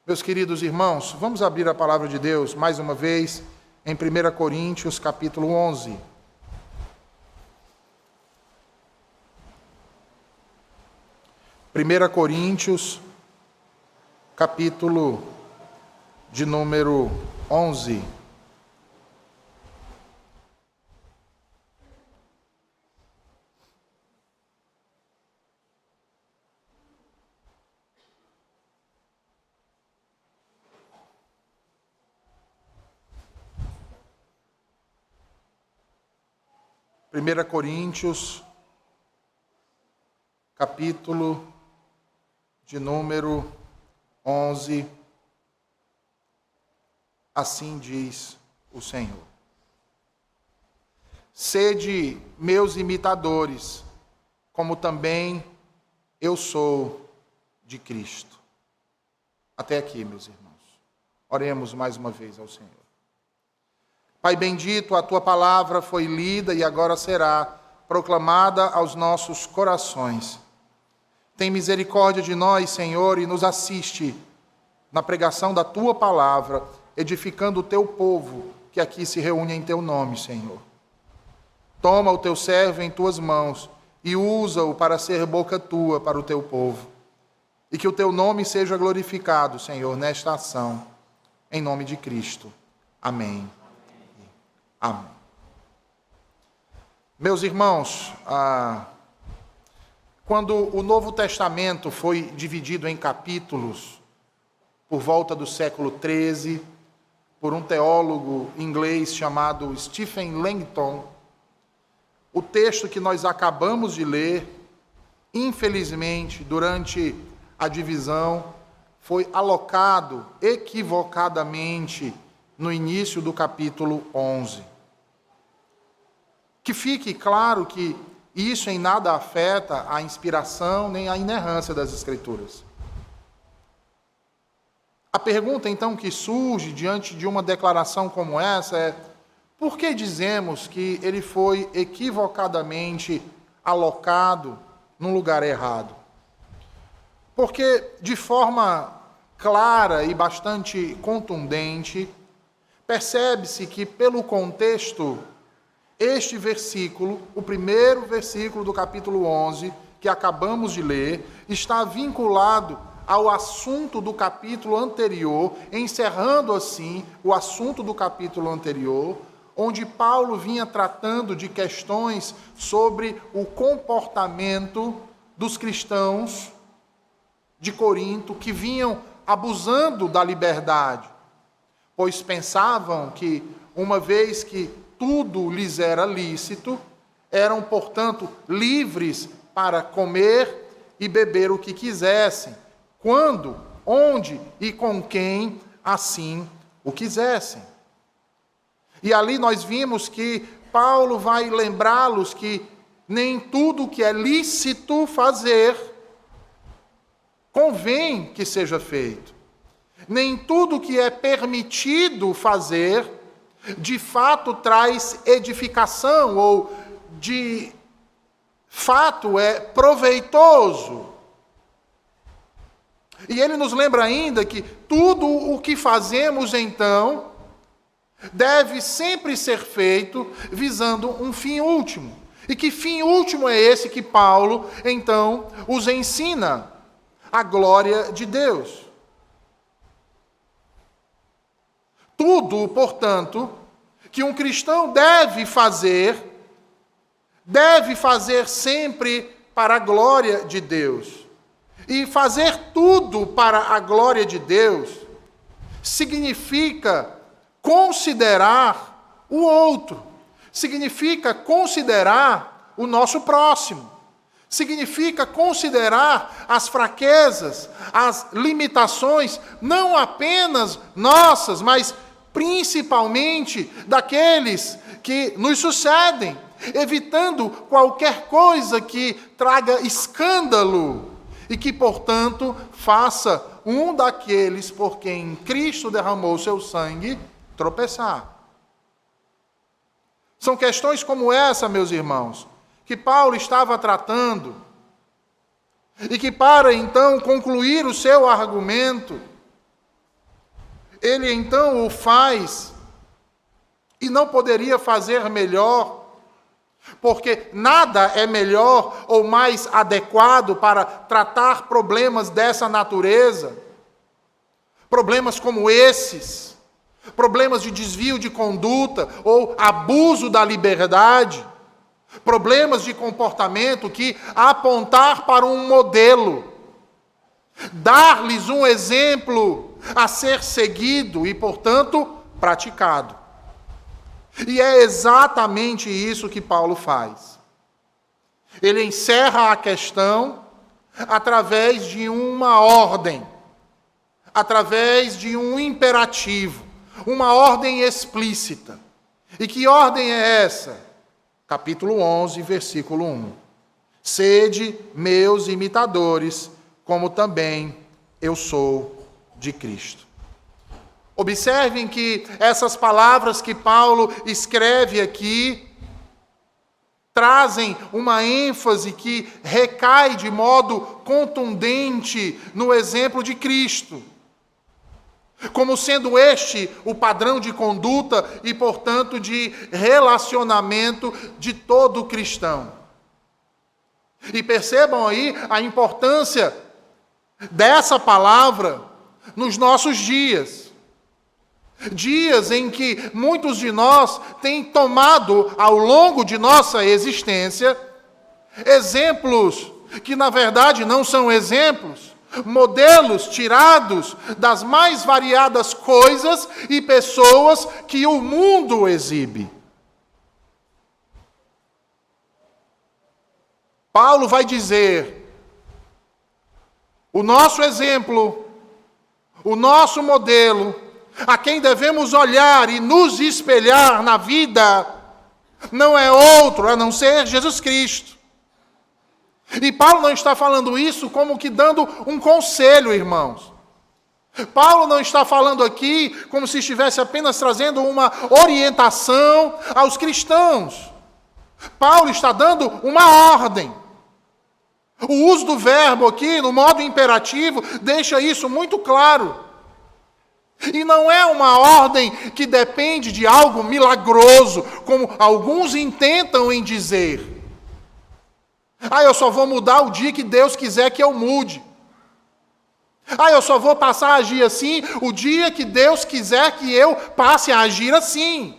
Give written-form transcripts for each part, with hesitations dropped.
Meus queridos irmãos, vamos abrir a palavra de Deus mais uma vez em 1 Coríntios, capítulo 11. Primeira Coríntios, capítulo de número 11. Primeira Coríntios, capítulo de número 11, assim diz o Senhor. Sede meus imitadores, como também eu sou de Cristo. Até aqui, meus irmãos. Oremos mais uma vez ao Senhor. Pai bendito, a tua palavra foi lida e agora será proclamada aos nossos corações. Tem misericórdia de nós, Senhor, e nos assiste na pregação da tua palavra, edificando o teu povo que aqui se reúne em teu nome, Senhor. Toma o teu servo em tuas mãos e usa-o para ser boca tua para o teu povo. E que o teu nome seja glorificado, Senhor, nesta ação, em nome de Cristo. Amém. Amém. Meus irmãos, quando o Novo Testamento foi dividido em capítulos, por volta do século XIII, por um teólogo inglês chamado Stephen Langton, o texto que nós acabamos de ler, infelizmente, durante a divisão, foi alocado equivocadamente no início do capítulo 11. Que fique claro que isso em nada afeta a inspiração nem a inerrância das Escrituras. A pergunta, então, que surge diante de uma declaração como essa é: por que dizemos que ele foi equivocadamente alocado num lugar errado? Porque, de forma clara e bastante contundente, percebe-se que, pelo contexto, este versículo, o primeiro versículo do capítulo 11, que acabamos de ler, está vinculado ao assunto do capítulo anterior, encerrando assim o assunto do capítulo anterior, onde Paulo vinha tratando de questões sobre o comportamento dos cristãos de Corinto que vinham abusando da liberdade, pois pensavam que, uma vez que tudo lhes era lícito, eram, portanto, livres para comer e beber o que quisessem, quando, onde e com quem assim o quisessem. E ali nós vimos que Paulo vai lembrá-los que nem tudo que é lícito fazer convém que seja feito. Nem tudo que é permitido fazer de fato traz edificação ou de fato é proveitoso. E ele nos lembra ainda que tudo o que fazemos então deve sempre ser feito visando um fim último. E que fim último é esse que Paulo então os ensina? A glória de Deus. Tudo, portanto, que um cristão deve fazer sempre para a glória de Deus. E fazer tudo para a glória de Deus significa considerar o outro, significa considerar o nosso próximo, significa considerar as fraquezas, as limitações, não apenas nossas, mas principalmente daqueles que nos sucedem, evitando qualquer coisa que traga escândalo e que, portanto, faça um daqueles por quem Cristo derramou seu sangue tropeçar. São questões como essa, meus irmãos, que Paulo estava tratando e que, para então concluir o seu argumento, ele então o faz e não poderia fazer melhor, porque nada é melhor ou mais adequado para tratar problemas dessa natureza. Problemas como esses, problemas de desvio de conduta ou abuso da liberdade, problemas de comportamento que apontar para um modelo, dar-lhes um exemplo a ser seguido e, portanto, praticado. E é exatamente isso que Paulo faz. Ele encerra a questão através de uma ordem, através de um imperativo, uma ordem explícita. E que ordem é essa? Capítulo 11, versículo 1. Sede meus imitadores, como também eu sou de Cristo. Observem que essas palavras que Paulo escreve aqui trazem uma ênfase que recai de modo contundente no exemplo de Cristo, como sendo este o padrão de conduta e, portanto, de relacionamento de todo cristão. E percebam aí a importância dessa palavra nos nossos dias. Dias em que muitos de nós têm tomado, ao longo de nossa existência, exemplos que, na verdade, não são exemplos, modelos tirados das mais variadas coisas e pessoas que o mundo exibe. Paulo vai dizer: o nosso exemplo, o nosso modelo, a quem devemos olhar e nos espelhar na vida, não é outro a não ser Jesus Cristo. E Paulo não está falando isso como que dando um conselho, irmãos. Paulo não está falando aqui como se estivesse apenas trazendo uma orientação aos cristãos. Paulo está dando uma ordem. O uso do verbo aqui, no modo imperativo, deixa isso muito claro. E não é uma ordem que depende de algo milagroso, como alguns intentam em dizer. Eu só vou mudar o dia que Deus quiser que eu mude. Eu só vou passar a agir assim o dia que Deus quiser que eu passe a agir assim.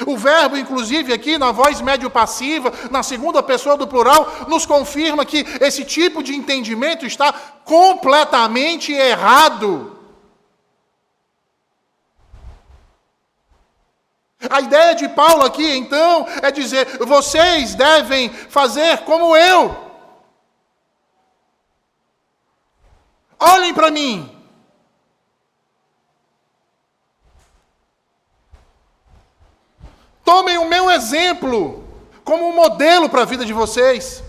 O verbo, inclusive, aqui na voz médio-passiva, na segunda pessoa do plural, nos confirma que esse tipo de entendimento está completamente errado. A ideia de Paulo aqui, então, é dizer: vocês devem fazer como eu. Olhem para mim. Tomem o meu exemplo como um modelo para a vida de vocês.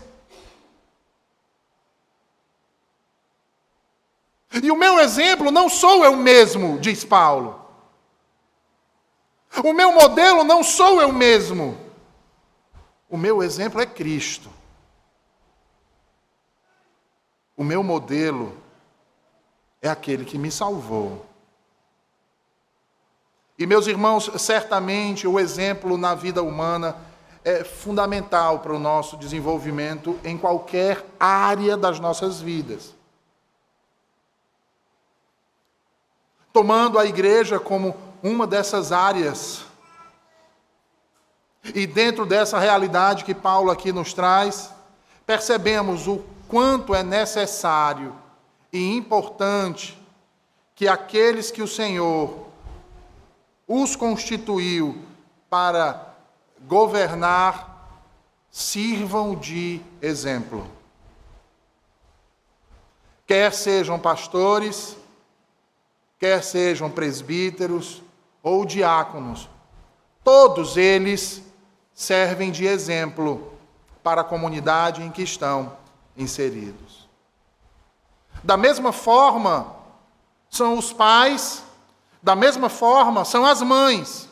E o meu exemplo não sou eu mesmo, diz Paulo. O meu modelo não sou eu mesmo. O meu exemplo é Cristo. O meu modelo é aquele que me salvou. E, meus irmãos, certamente o exemplo na vida humana é fundamental para o nosso desenvolvimento em qualquer área das nossas vidas. Tomando a igreja como uma dessas áreas, e dentro dessa realidade que Paulo aqui nos traz, percebemos o quanto é necessário e importante que aqueles que o Senhor os constituiu para governar sirvam de exemplo. Quer sejam pastores, quer sejam presbíteros ou diáconos, todos eles servem de exemplo para a comunidade em que estão inseridos. Da mesma forma, são os pais, da mesma forma, são as mães.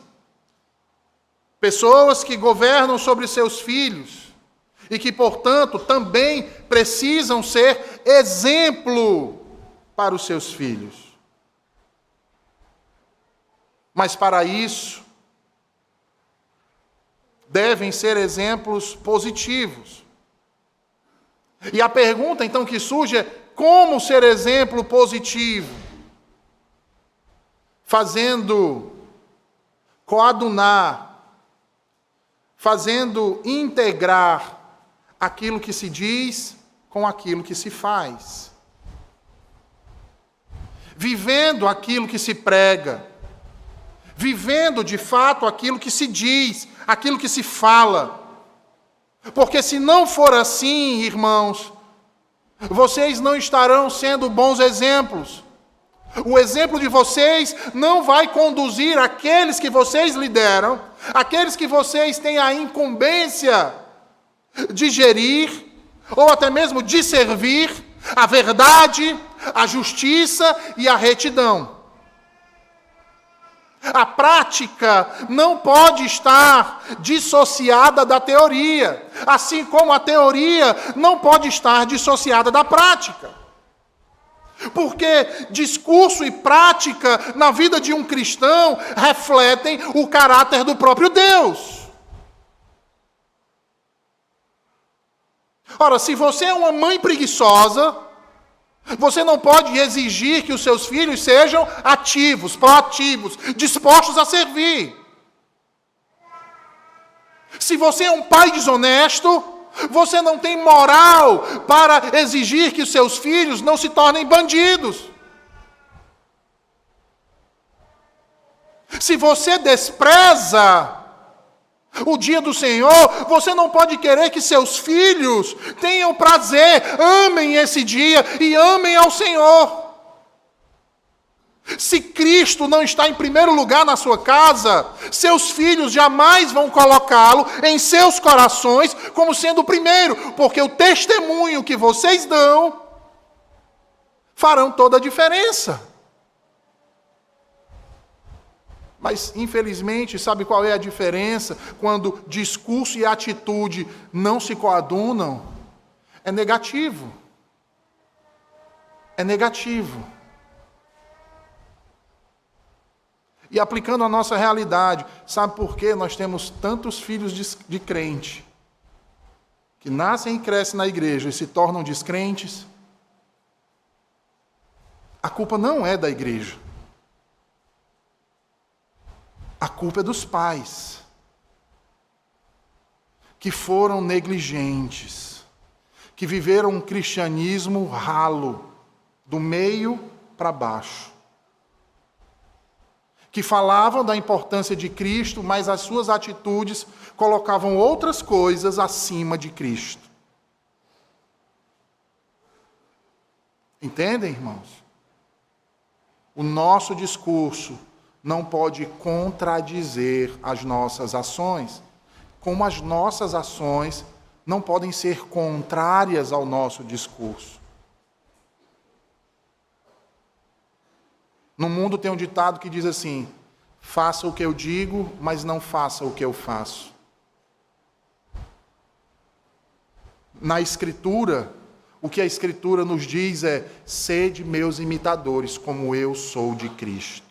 Pessoas que governam sobre seus filhos e que, portanto, também precisam ser exemplo para os seus filhos. Mas para isso, devem ser exemplos positivos. E a pergunta então que surge é: como ser exemplo positivo? Fazendo coadunar, fazendo integrar aquilo que se diz com aquilo que se faz. Vivendo aquilo que se prega, vivendo de fato aquilo que se diz, aquilo que se fala. Porque se não for assim, irmãos, vocês não estarão sendo bons exemplos. O exemplo de vocês não vai conduzir aqueles que vocês lideram, aqueles que vocês têm a incumbência de gerir, ou até mesmo de servir, a verdade, a justiça e a retidão. A prática não pode estar dissociada da teoria, assim como a teoria não pode estar dissociada da prática. Porque discurso e prática na vida de um cristão refletem o caráter do próprio Deus. Ora, se você é uma mãe preguiçosa, você não pode exigir que os seus filhos sejam ativos, proativos, dispostos a servir. Se você é um pai desonesto, você não tem moral para exigir que os seus filhos não se tornem bandidos. Se você despreza o dia do Senhor, você não pode querer que seus filhos tenham prazer, amem esse dia e amem ao Senhor. Se Cristo não está em primeiro lugar na sua casa, seus filhos jamais vão colocá-lo em seus corações como sendo o primeiro, porque o testemunho que vocês dão farão toda a diferença. Mas, infelizmente, sabe qual é a diferença quando discurso e atitude não se coadunam? É negativo. É negativo. E aplicando a nossa realidade, sabe por que nós temos tantos filhos de crente que nascem e crescem na igreja e se tornam descrentes? A culpa não é da igreja. A culpa é dos pais, que foram negligentes, que viveram um cristianismo ralo, do meio para baixo, que falavam da importância de Cristo, mas as suas atitudes colocavam outras coisas acima de Cristo. Entendem, irmãos? O nosso discurso não pode contradizer as nossas ações, como as nossas ações não podem ser contrárias ao nosso discurso. No mundo tem um ditado que diz assim: faça o que eu digo, mas não faça o que eu faço. Na Escritura, o que a Escritura nos diz é: sede meus imitadores, como eu sou de Cristo.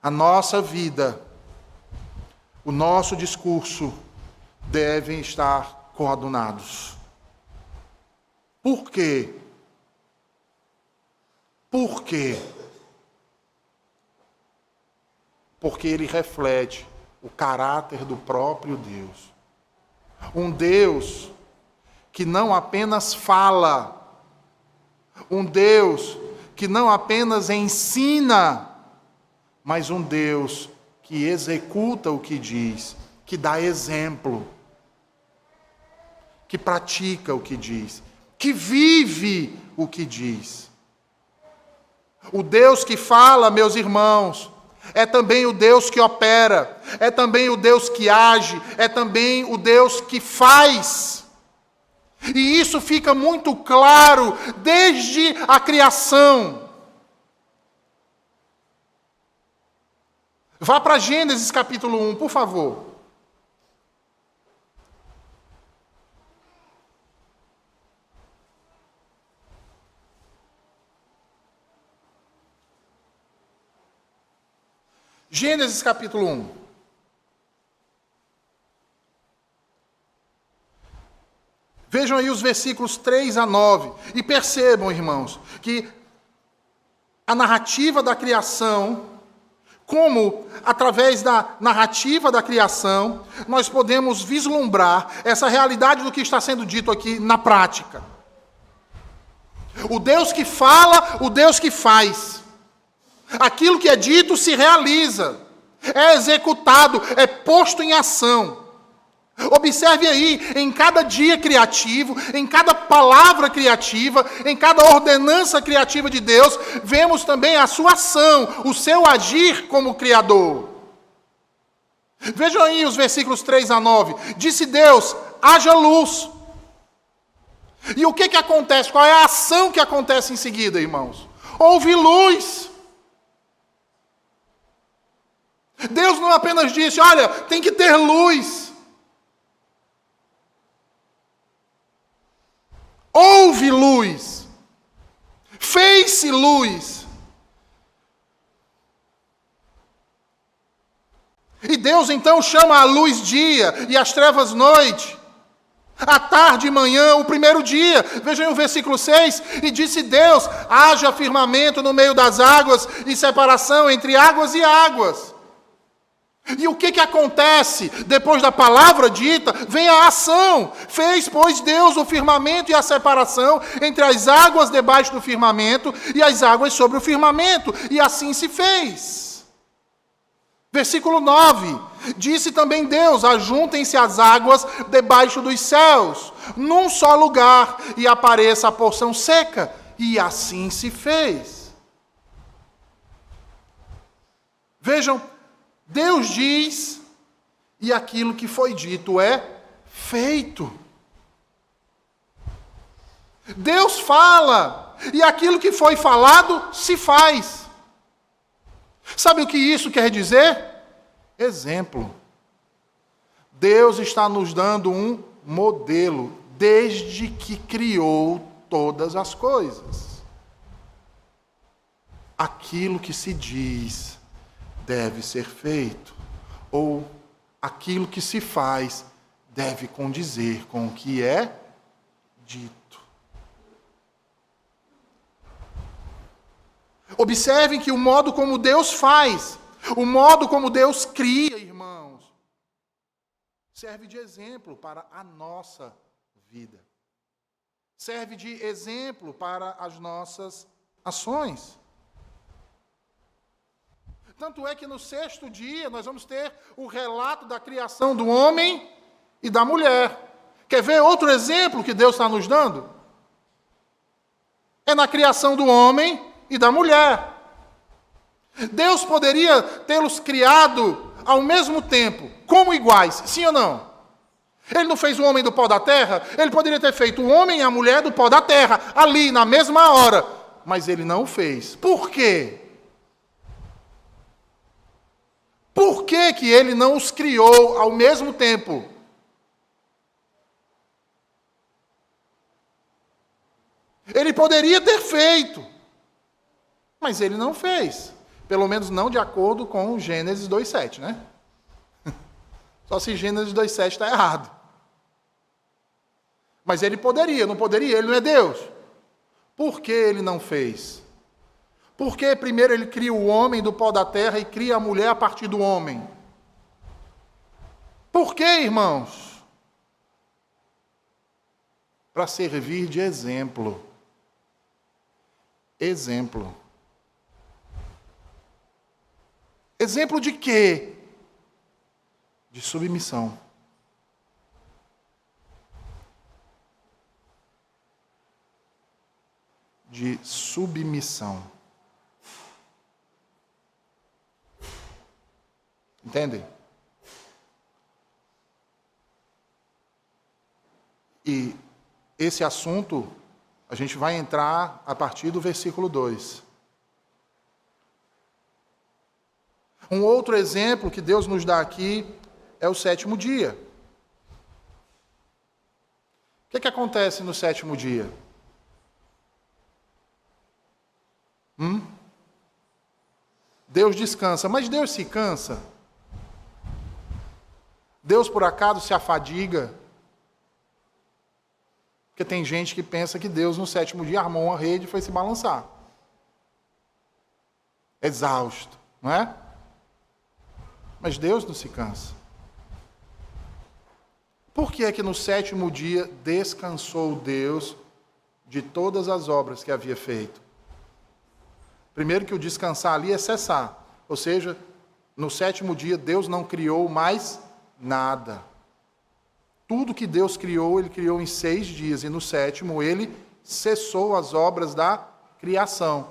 A nossa vida, o nosso discurso devem estar coadunados. Por quê? Por quê? Porque ele reflete o caráter do próprio Deus. Um Deus que não apenas fala, um Deus que não apenas ensina, mas um Deus que executa o que diz, que dá exemplo, que pratica o que diz, que vive o que diz. O Deus que fala, meus irmãos, é também o Deus que opera, é também o Deus que age, é também o Deus que faz. E isso fica muito claro desde a criação. Vá para Gênesis capítulo 1, por favor. Gênesis capítulo 1. Vejam aí os versículos 3 a 9. E percebam, irmãos, que a narrativa da criação, como através da narrativa da criação, nós podemos vislumbrar essa realidade do que está sendo dito aqui na prática. O Deus que fala, o Deus que faz. Aquilo que é dito se realiza, é executado, é posto em ação. Observe aí, em cada dia criativo, em cada palavra criativa, em cada ordenança criativa de Deus, vemos também a sua ação, o seu agir como Criador. Vejam aí os versículos 3 a 9. Disse Deus, haja luz. E o que acontece? Qual é a ação que acontece em seguida, irmãos? Houve luz. Deus não apenas disse, olha, tem que ter luz. Houve luz, fez-se luz. E Deus então chama a luz dia e as trevas noite, a tarde e manhã, o primeiro dia. Vejam o versículo 6, e disse Deus, haja firmamento no meio das águas e separação entre águas e águas. E o que acontece? Depois da palavra dita, vem a ação. Fez, pois, Deus o firmamento e a separação entre as águas debaixo do firmamento e as águas sobre o firmamento. E assim se fez. Versículo 9. Disse também Deus, ajuntem-se as águas debaixo dos céus, num só lugar, e apareça a porção seca. E assim se fez. Vejam, Deus diz, e aquilo que foi dito é feito. Deus fala, e aquilo que foi falado se faz. Sabe o que isso quer dizer? Exemplo. Deus está nos dando um modelo, desde que criou todas as coisas. Aquilo que se diz deve ser feito, ou aquilo que se faz deve condizer com o que é dito. Observem que o modo como Deus faz, o modo como Deus cria, irmãos, serve de exemplo para a nossa vida. Serve de exemplo para as nossas ações. Tanto é que no sexto dia nós vamos ter o relato da criação do homem e da mulher. Quer ver outro exemplo que Deus está nos dando? É na criação do homem e da mulher. Deus poderia tê-los criado ao mesmo tempo, como iguais, sim ou não? Ele não fez o homem do pó da terra? Ele poderia ter feito o homem e a mulher do pó da terra, ali, na mesma hora. Mas ele não o fez. Por quê? Por que que ele não os criou ao mesmo tempo? Ele poderia ter feito, mas ele não fez. Pelo menos não de acordo com Gênesis 2:7, né? Só se Gênesis 2:7 está errado. Mas ele poderia, não poderia? Ele não é Deus. Por que ele não fez? Porque primeiro ele cria o homem do pó da terra e cria a mulher a partir do homem. Por que, irmãos? Para servir de exemplo. Exemplo. Exemplo de quê? De submissão. De submissão. Entendem? E esse assunto a gente vai entrar a partir do versículo 2. Um outro exemplo que Deus nos dá aqui é o sétimo dia. O que acontece no sétimo dia? Deus descansa, mas Deus se cansa? Deus por acaso se afadiga? Porque tem gente que pensa que Deus no 7º dia armou uma rede e foi se balançar. Exausto, não é? Mas Deus não se cansa. Por que é que no 7º dia descansou Deus de todas as obras que havia feito? Primeiro que o descansar ali é cessar. Ou seja, no 7º dia Deus não criou mais nada. Tudo que Deus criou, Ele criou em 6 dias. E no 7º Ele cessou as obras da criação.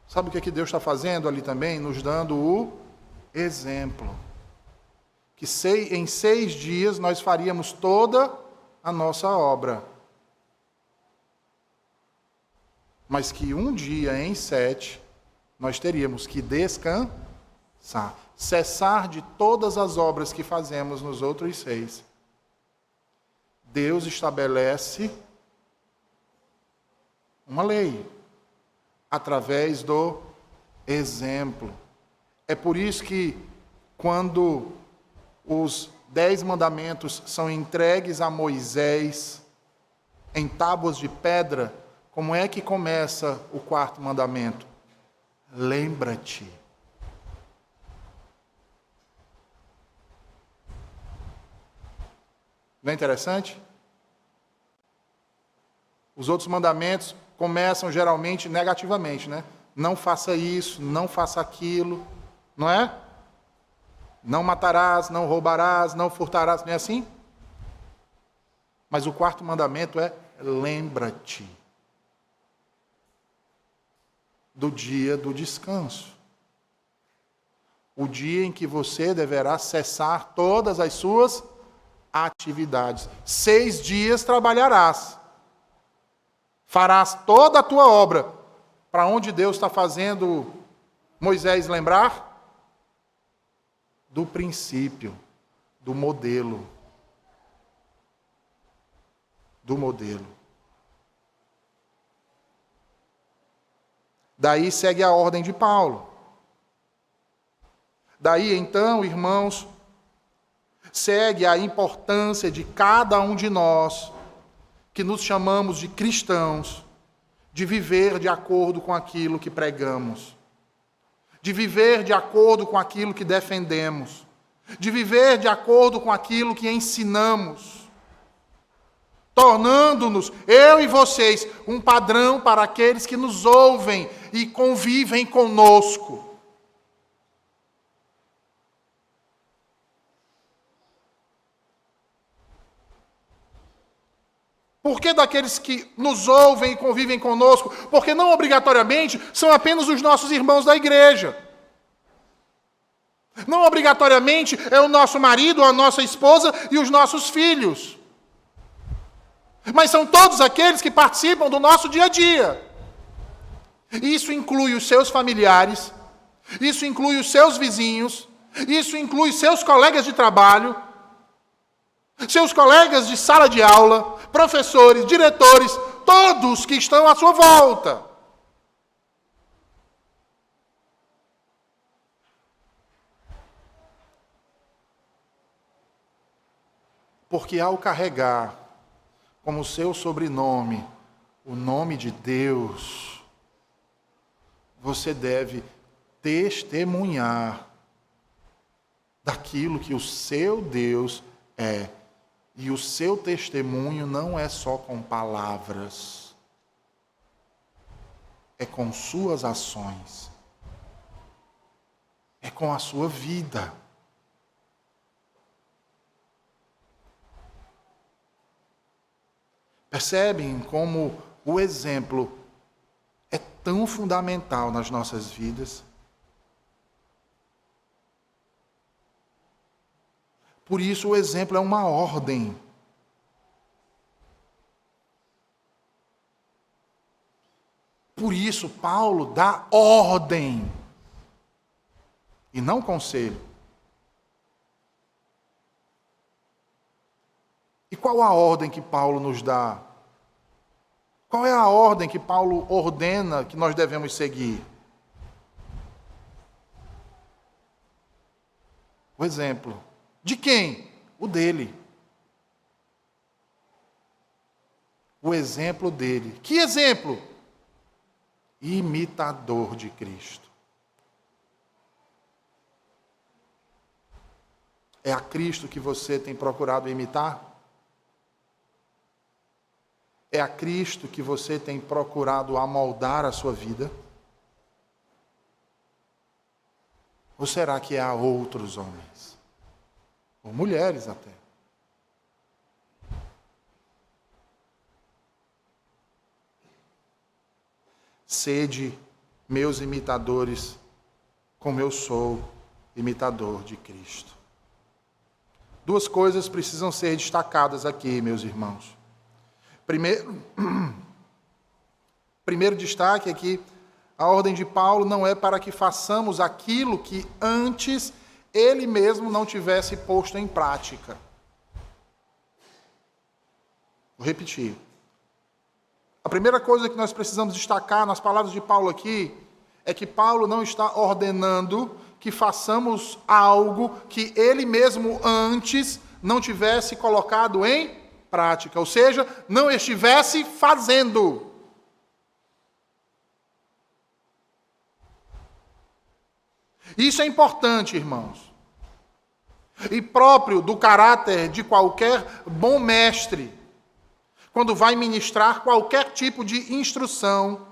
Sabe o que é que Deus está fazendo ali também? Nos dando o exemplo. Que em 6 dias nós faríamos toda a nossa obra. Mas que um dia em 7, nós teríamos que descansar. Cessar de todas as obras que fazemos nos outros 6. Deus estabelece uma lei. Através do exemplo. É por isso que, quando os 10 mandamentos são entregues a Moisés, em tábuas de pedra, como é que começa o 4º mandamento? Lembra-te. Não é interessante? Os outros mandamentos começam geralmente negativamente, né? Não faça isso, não faça aquilo, não é? Não matarás, não roubarás, não furtarás, não é assim? Mas o 4º mandamento é: lembra-te do dia do descanso. O dia em que você deverá cessar todas as suas atividades. 6 dias trabalharás. Farás toda a tua obra. Para onde Deus está fazendo Moisés lembrar? Do princípio, do modelo. Do modelo. Daí segue a ordem de Paulo. Daí então, irmãos, segue a importância de cada um de nós, que nos chamamos de cristãos, de viver de acordo com aquilo que pregamos, de viver de acordo com aquilo que defendemos, de viver de acordo com aquilo que ensinamos, tornando-nos, eu e vocês, um padrão para aqueles que nos ouvem e convivem conosco. Por que daqueles que nos ouvem e convivem conosco? Porque não obrigatoriamente são apenas os nossos irmãos da igreja. Não obrigatoriamente é o nosso marido, a nossa esposa e os nossos filhos. Mas são todos aqueles que participam do nosso dia a dia. Isso inclui os seus familiares, isso inclui os seus vizinhos, isso inclui seus colegas de trabalho, seus colegas de sala de aula, professores, diretores, todos que estão à sua volta. Porque ao carregar como seu sobrenome o nome de Deus, você deve testemunhar daquilo que o seu Deus é. E o seu testemunho não é só com palavras, é com suas ações, é com a sua vida. Percebem como o exemplo é tão fundamental nas nossas vidas? Por isso o exemplo é uma ordem. Por isso Paulo dá ordem e não conselho. E qual a ordem que Paulo nos dá? Qual é a ordem que Paulo ordena que nós devemos seguir? O exemplo. De quem? O dele. O exemplo dele. Que exemplo? Imitador de Cristo. É a Cristo que você tem procurado imitar? É a Cristo que você tem procurado amoldar a sua vida? Ou será que há outros homens? Ou mulheres até? Sede meus imitadores, como eu sou imitador de Cristo. Duas coisas precisam ser destacadas aqui, meus irmãos. Primeiro destaque é que a ordem de Paulo não é para que façamos aquilo que antes ele mesmo não tivesse posto em prática. Vou repetir. A primeira coisa que nós precisamos destacar nas palavras de Paulo aqui é que Paulo não está ordenando que façamos algo que ele mesmo antes não tivesse colocado em prática, ou seja, não estivesse fazendo. Isso é importante, irmãos. E próprio do caráter de qualquer bom mestre, quando vai ministrar qualquer tipo de instrução,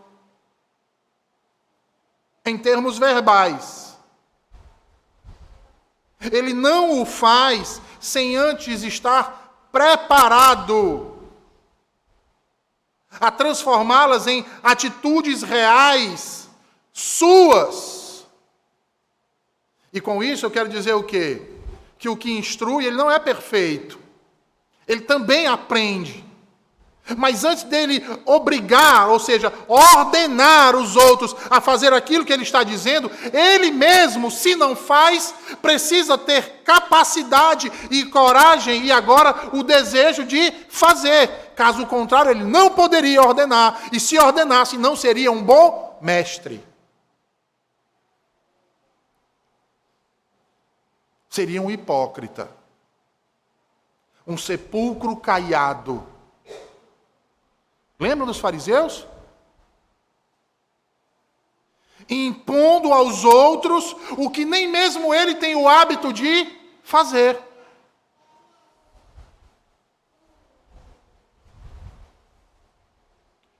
em termos verbais. Ele não o faz sem antes estar preparado a transformá-las em atitudes reais, suas. E com isso eu quero dizer o quê? Que o que instrui, ele não é perfeito. Ele também aprende. Mas antes dele obrigar, ou seja, ordenar os outros a fazer aquilo que ele está dizendo, ele mesmo, se não faz, precisa ter capacidade e coragem e agora o desejo de fazer. Caso contrário, ele não poderia ordenar. E se ordenasse, não seria um bom mestre. Seria um hipócrita. Um sepulcro caiado. Lembram dos fariseus? Impondo aos outros o que nem mesmo ele tem o hábito de fazer.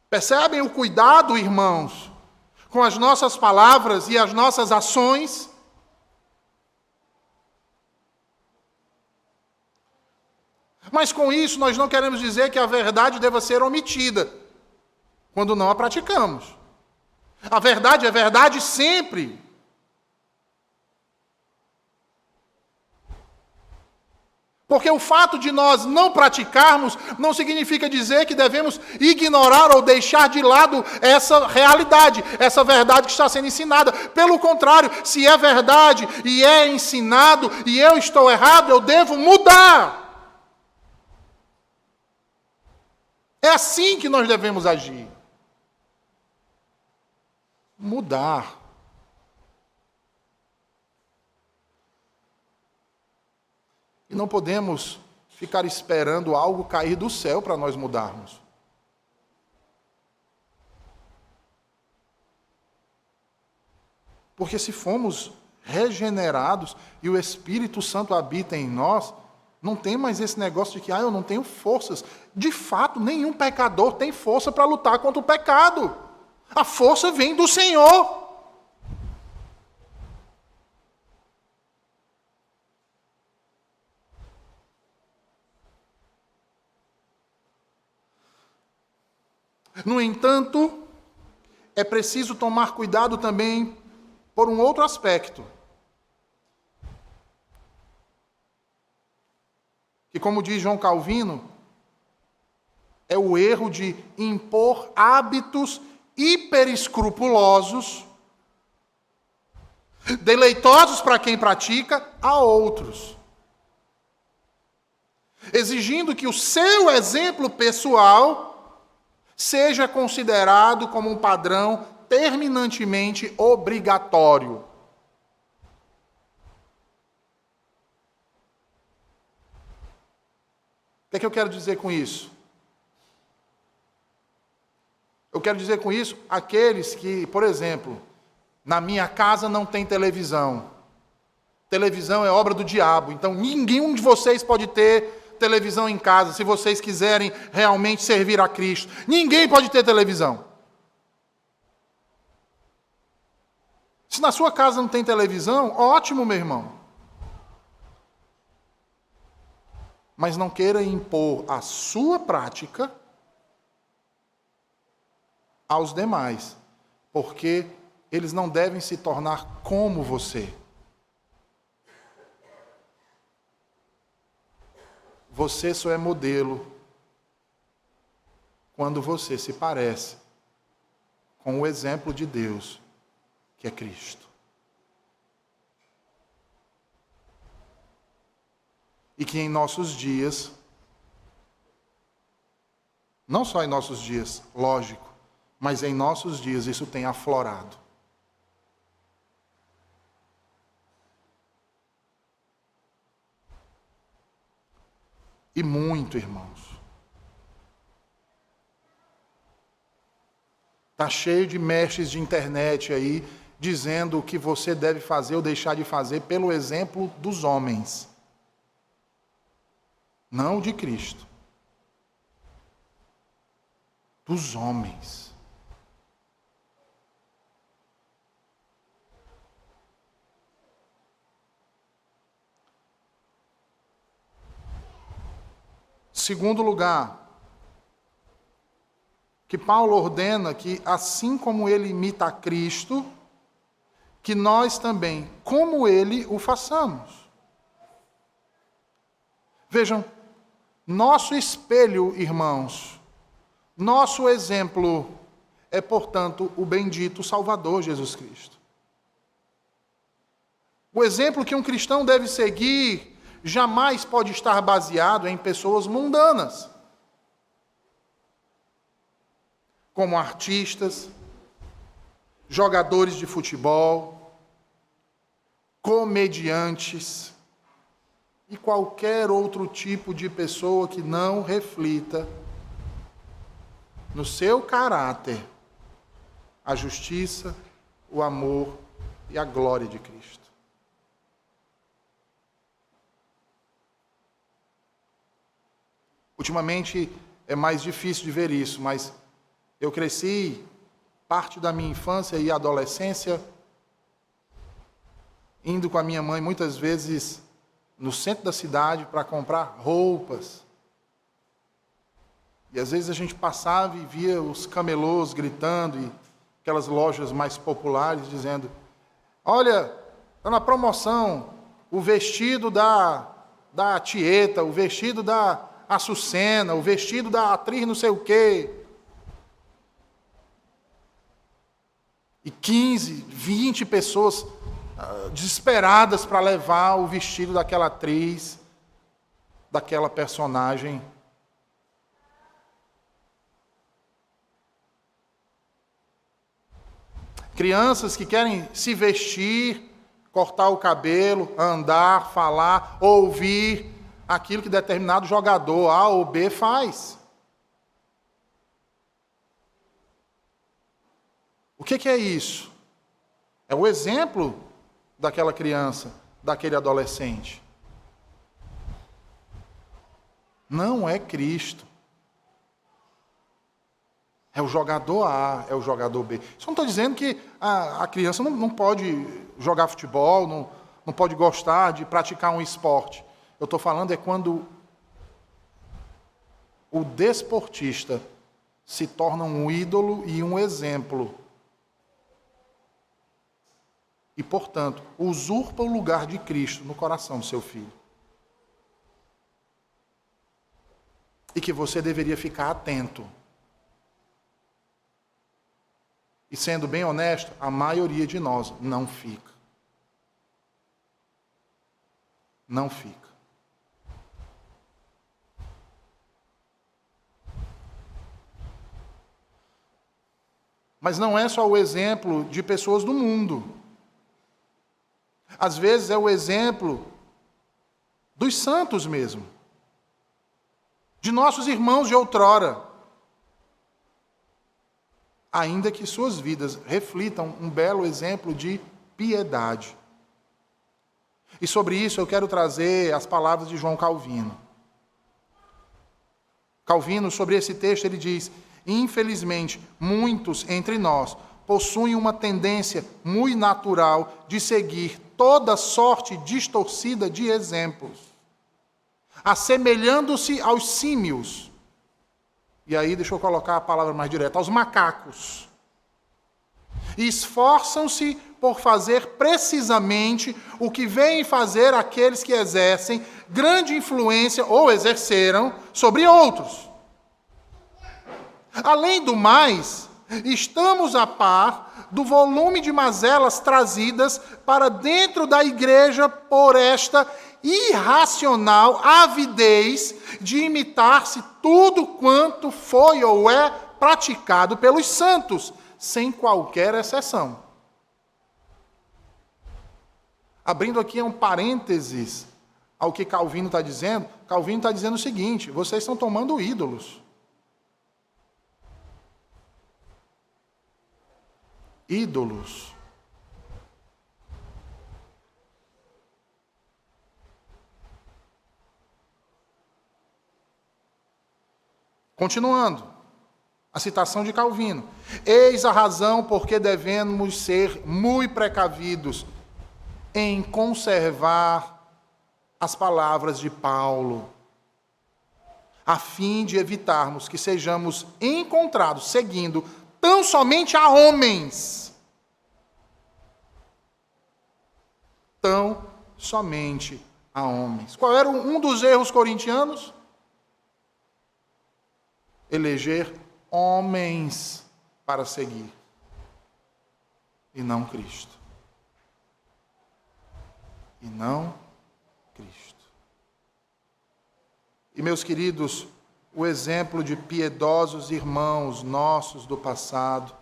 Percebem o cuidado, irmãos, com as nossas palavras e as nossas ações? Mas com isso nós não queremos dizer que a verdade deva ser omitida, quando não a praticamos. A verdade é verdade sempre. Porque o fato de nós não praticarmos não significa dizer que devemos ignorar ou deixar de lado essa realidade, essa verdade que está sendo ensinada. Pelo contrário, se é verdade e é ensinado e eu estou errado, eu devo mudar. É assim que nós devemos agir. Mudar. E não podemos ficar esperando algo cair do céu para nós mudarmos. Porque se fomos regenerados e o Espírito Santo habita em nós, não tem mais esse negócio de que eu não tenho forças. De fato, nenhum pecador tem força para lutar contra o pecado. A força vem do Senhor. No entanto, é preciso tomar cuidado também por um outro aspecto. Que, como diz João Calvino, é o erro de impor hábitos hiperescrupulosos, deleitosos para quem pratica, a outros. Exigindo que o seu exemplo pessoal seja considerado como um padrão terminantemente obrigatório. O que é que eu quero dizer com isso? Eu quero dizer com isso aqueles que, por exemplo, na minha casa não tem televisão. Televisão é obra do diabo, então nenhum de vocês pode ter televisão em casa, se vocês quiserem realmente servir a Cristo. Ninguém pode ter televisão. Se na sua casa não tem televisão, ótimo, meu irmão. Mas não queira impor a sua prática aos demais, porque eles não devem se tornar como você. Você só é modelo quando você se parece com o exemplo de Deus, que é Cristo. E que em nossos dias, não só em nossos dias, lógico, mas em nossos dias isso tem aflorado. E muito, irmãos. Está cheio de mestres de internet aí, dizendo o que você deve fazer ou deixar de fazer pelo exemplo dos homens. Não de Cristo. Dos homens. Segundo lugar, que Paulo ordena que, assim como ele imita a Cristo, que nós também, como ele, o façamos. Vejam, nosso espelho, irmãos, nosso exemplo é, portanto, o bendito Salvador Jesus Cristo. O exemplo que um cristão deve seguir jamais pode estar baseado em pessoas mundanas, como artistas, jogadores de futebol, comediantes e qualquer outro tipo de pessoa que não reflita no seu caráter a justiça, o amor e a glória de Cristo. Ultimamente é mais difícil de ver isso, mas eu cresci, parte da minha infância e adolescência, indo com a minha mãe muitas vezes no centro da cidade para comprar roupas. E às vezes a gente passava e via os camelôs gritando, e aquelas lojas mais populares dizendo: olha, está na promoção o vestido da Tieta, o vestido da Açucena, o vestido da atriz não sei o quê. E 15, 20 pessoas desesperadas para levar o vestido daquela atriz, daquela personagem. Crianças que querem se vestir, cortar o cabelo, andar, falar, ouvir aquilo que determinado jogador A ou B faz. O que é isso? É o exemplo daquela criança, daquele adolescente. Não é Cristo. É o jogador A, é o jogador B. Só não estou dizendo que a criança não pode jogar futebol, não pode gostar de praticar um esporte. Eu estou falando é quando o desportista se torna um ídolo e um exemplo. E, portanto, usurpa o lugar de Cristo no coração do seu filho. E que você deveria ficar atento. E sendo bem honesto, a maioria de nós não fica. Não fica. Mas não é só o exemplo de pessoas do mundo. Às vezes é o exemplo dos santos mesmo, de nossos irmãos de outrora, ainda que suas vidas reflitam um belo exemplo de piedade. E sobre isso eu quero trazer as palavras de João Calvino. Calvino, sobre esse texto, ele diz: infelizmente, muitos entre nós possuem uma tendência muito natural de seguir toda sorte distorcida de exemplos, assemelhando-se aos símios. E aí, deixa eu colocar a palavra mais direta, aos macacos. E esforçam-se por fazer precisamente o que veem fazer aqueles que exercem grande influência, ou exerceram, sobre outros. Além do mais, estamos a par do volume de mazelas trazidas para dentro da igreja por esta irracional avidez de imitar-se tudo quanto foi ou é praticado pelos santos, sem qualquer exceção. Abrindo aqui um parênteses ao que Calvino está dizendo, Calvino está dizendo o seguinte: vocês estão tomando ídolos. Ídolos. Continuando, a citação de Calvino. Eis a razão porque devemos ser muito precavidos em conservar as palavras de Paulo, a fim de evitarmos que sejamos encontrados seguindo tão somente a homens. Tão somente a homens. Qual era um dos erros corintianos? Eleger homens para seguir, e não Cristo. E não Cristo. E, meus queridos, o exemplo de piedosos irmãos nossos do passado,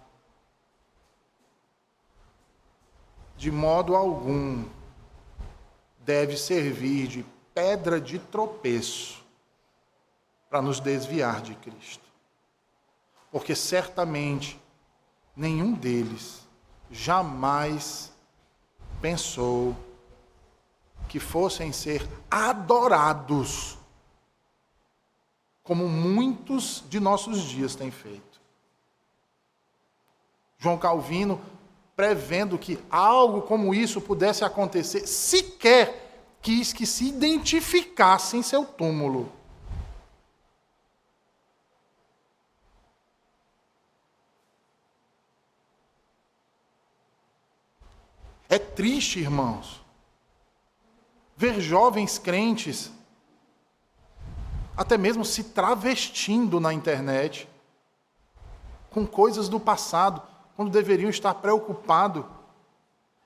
de modo algum, deve servir de pedra de tropeço para nos desviar de Cristo. Porque certamente nenhum deles jamais pensou que fossem ser adorados como muitos de nossos dias têm feito. João Calvino, prevendo que algo como isso pudesse acontecer, sequer quis que se identificasse em seu túmulo. É triste, irmãos, ver jovens crentes até mesmo se travestindo na internet com coisas do passado, quando deveriam estar preocupados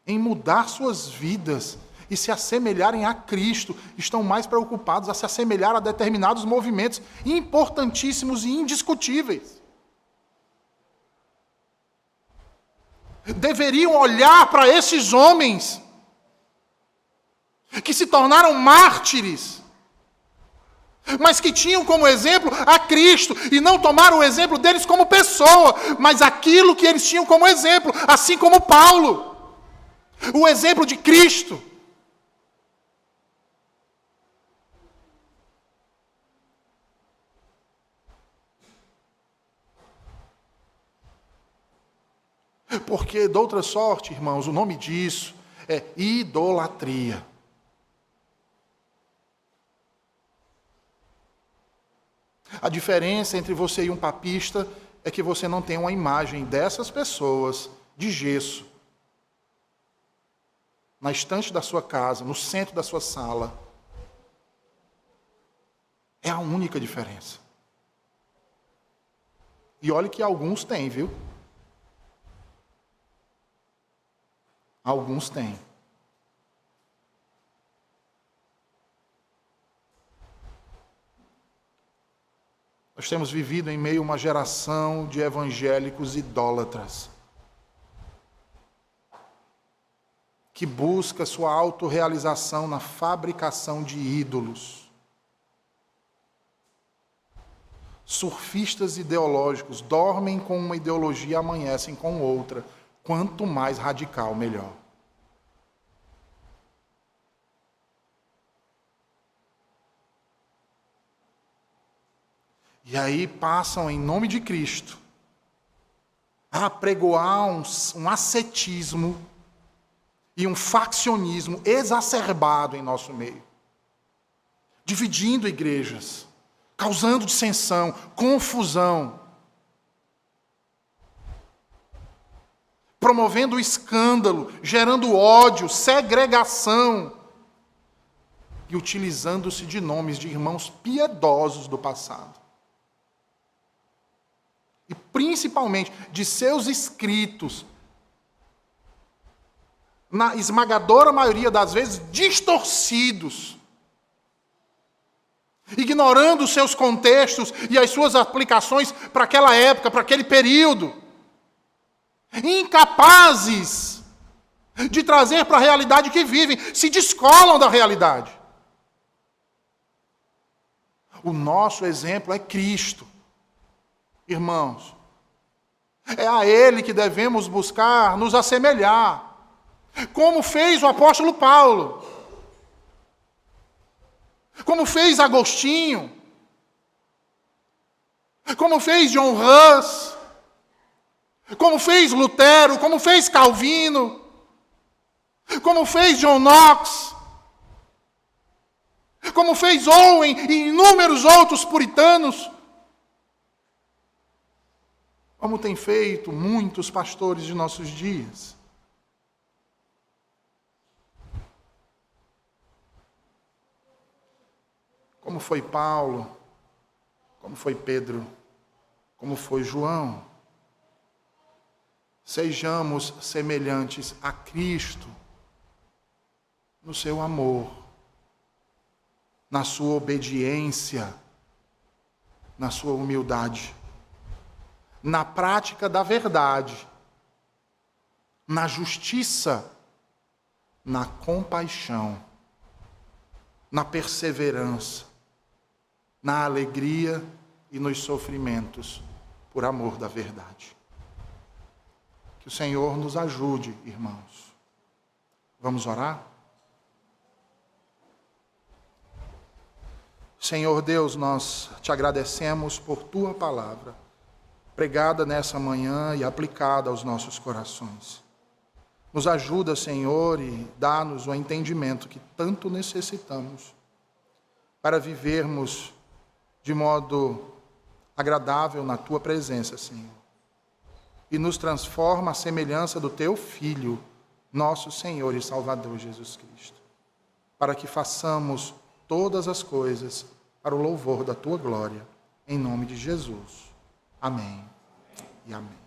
em mudar suas vidas e se assemelharem a Cristo. Estão mais preocupados a se assemelhar a determinados movimentos importantíssimos e indiscutíveis. Deveriam olhar para esses homens que se tornaram mártires, mas que tinham como exemplo a Cristo, e não tomaram o exemplo deles como pessoa, mas aquilo que eles tinham como exemplo, assim como Paulo, o exemplo de Cristo. Porque, de outra sorte, irmãos, o nome disso é idolatria. A diferença entre você e um papista é que você não tem uma imagem dessas pessoas de gesso na estante da sua casa, no centro da sua sala. É a única diferença. E olhe que alguns têm, viu? Alguns têm. Nós temos vivido em meio a uma geração de evangélicos idólatras, que busca sua autorrealização na fabricação de ídolos. Surfistas ideológicos dormem com uma ideologia e amanhecem com outra. Quanto mais radical, melhor. E aí passam, em nome de Cristo, a pregoar um ascetismo e um faccionismo exacerbado em nosso meio, dividindo igrejas, causando dissensão, confusão, promovendo escândalo, gerando ódio, segregação e utilizando-se de nomes de irmãos piedosos do passado. E principalmente de seus escritos, na esmagadora maioria das vezes, distorcidos, ignorando os seus contextos e as suas aplicações para aquela época, para aquele período, incapazes de trazer para a realidade que vivem, se descolam da realidade. O nosso exemplo é Cristo. Irmãos, é a Ele que devemos buscar nos assemelhar, como fez o apóstolo Paulo, como fez Agostinho, como fez John Hus, como fez Lutero, como fez Calvino, como fez John Knox, como fez Owen e inúmeros outros puritanos, como tem feito muitos pastores de nossos dias. Como foi Paulo, como foi Pedro, como foi João. Sejamos semelhantes a Cristo no seu amor, na sua obediência, na sua humildade, na prática da verdade, na justiça, na compaixão, na perseverança, na alegria e nos sofrimentos, por amor da verdade. Que o Senhor nos ajude, irmãos. Vamos orar? Senhor Deus, nós te agradecemos por tua palavra, pregada nessa manhã e aplicada aos nossos corações. Nos ajuda, Senhor, e dá-nos o entendimento que tanto necessitamos para vivermos de modo agradável na tua presença, Senhor. E nos transforma à semelhança do teu Filho, nosso Senhor e Salvador Jesus Cristo, para que façamos todas as coisas para o louvor da tua glória, em nome de Jesus. Amém e amém.